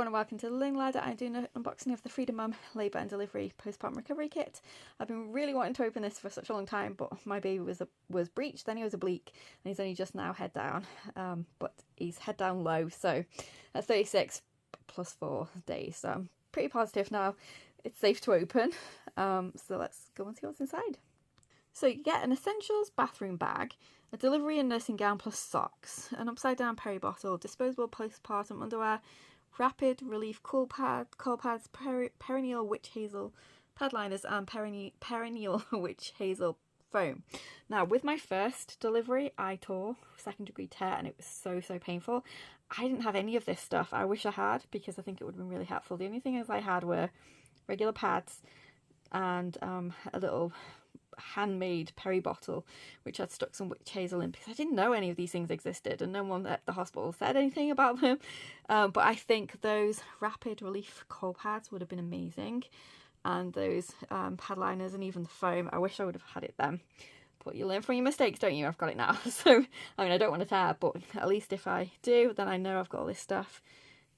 everyone and welcome to the Learning Ladder. I'm doing an unboxing of the Frida Mom Labour and Delivery Postpartum Recovery Kit. I've been really wanting to open this for such a long time, but my baby was breech, then he was oblique, and he's only just now head down. But he's head down low, so at 36 plus 4 days. So I'm pretty positive now it's safe to open. So let's go and see what's inside. So you get an essentials bathroom bag, a delivery and nursing gown plus socks, an upside down peri bottle, disposable postpartum underwear, rapid relief cool pads, perennial witch hazel pad liners, and perennial witch hazel foam. Now, with my first delivery, I tore 2nd degree tear and it was so painful. I didn't have any of this stuff. I wish I had, because I think it would have been really helpful. The only things I had were regular pads and a little handmade peri bottle which I'd stuck some witch hazel in, because I didn't know any of these things existed and no one at the hospital said anything about them. But I think those rapid relief cold pads would have been amazing, and those pad liners and even the foam, I wish I would have had it then. But you learn from your mistakes, don't you? I've got it now. So I mean, I don't want to tear, but at least if I do, then I know I've got all this stuff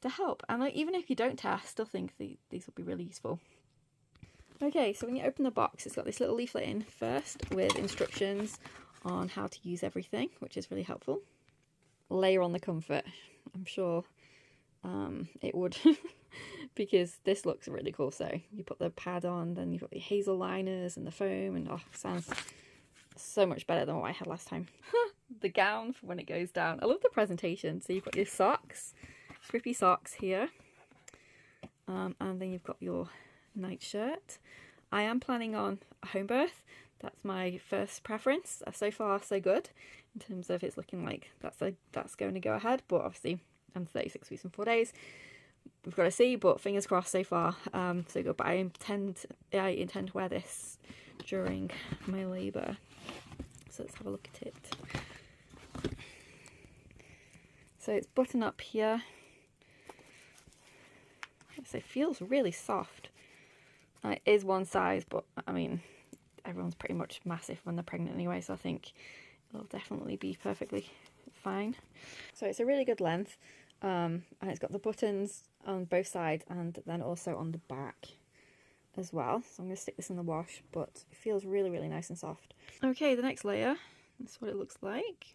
to help. And like, even if you don't tear, I still think these will be really useful. Okay, so when you open the box, it's got this little leaflet in first with instructions on how to use everything, which is really helpful. Layer on the comfort. I'm sure it would, because this looks really cool. So you put the pad on, then you've got the hazel liners and the foam, and oh, sounds so much better than what I had last time. The gown for when it goes down. I love the presentation. So you've got your socks, grippy socks here, and then you've got your night shirt. I am planning on a home birth. That's my first preference. So far so good in terms of it's looking like that's going to go ahead, but obviously I'm 36 weeks and 4 days. We've got to see, but fingers crossed so far. So good. But I intend to wear this during my labour. So let's have a look at it. So it's button up here. So it feels really soft. It is one size, but I mean, everyone's pretty much massive when they're pregnant anyway, so I think it'll definitely be perfectly fine. So it's a really good length, and it's got the buttons on both sides and then also on the back as well. So I'm going to stick this in the wash, but it feels really nice and soft. Okay, the next layer, that's what it looks like.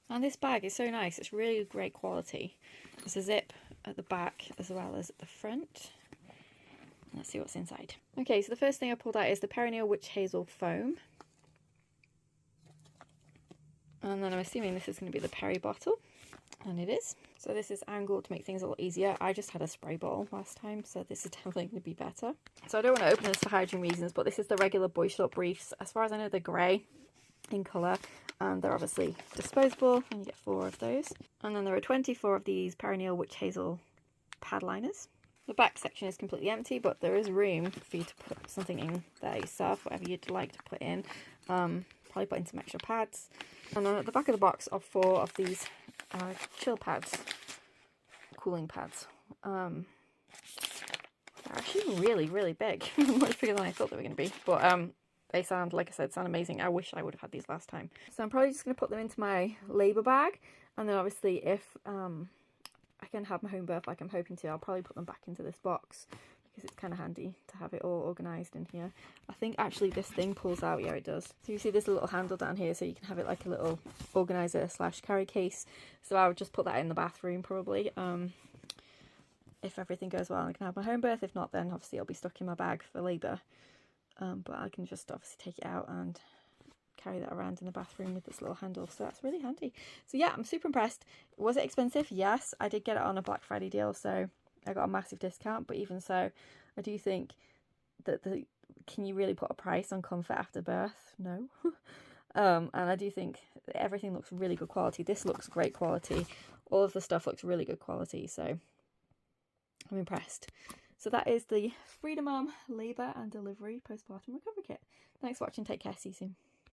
And this bag is so nice, it's really great quality. There's a zip at the back as well as at the front. Let's see what's inside. Okay, so the first thing I pulled out is the perennial witch hazel foam. And then I'm assuming this is going to be the peri bottle. And it is. So this is angled to make things a lot easier. I just had a spray bottle last time, so this is definitely going to be better. So I don't want to open this for hygiene reasons, but this is the regular boy short briefs. As far as I know, they're grey in colour, and they're obviously disposable, and you get 4 of those. And then there are 24 of these perennial witch hazel pad liners. The back section is completely empty, but there is room for you to put something in there yourself, whatever you'd like to put in. Probably put in some extra pads. And then at the back of the box are 4 of these chill pads, cooling pads. They're actually really big, much bigger than I thought they were going to be. But they sound, like I said, sound amazing. I wish I would have had these last time. So I'm probably just going to put them into my labour bag, and then obviously if I can have my home birth like I'm hoping to, I'll probably put them back into this box, because it's kind of handy to have it all organised in here. I think actually this thing pulls out. Yeah, it does. So you see this little handle down here, so you can have it like a little organiser / carry case. So I would just put that in the bathroom probably. If everything goes well, I can have my home birth. If not, then obviously I'll be stuck in my bag for labour. But I can just obviously take it out and carry that around in the bathroom with this little handle, so that's really handy. So yeah, I'm super impressed. Was it expensive? Yes, I did get it on a Black Friday deal, so I got a massive discount, but even so, I do think that can you really put a price on comfort after birth? No. And I do think everything looks really good quality. This looks great quality. All of the stuff looks really good quality, so I'm impressed. So that is the Frida Mom Labour and Delivery Postpartum Recovery Kit. Thanks for watching. Take care. See you soon.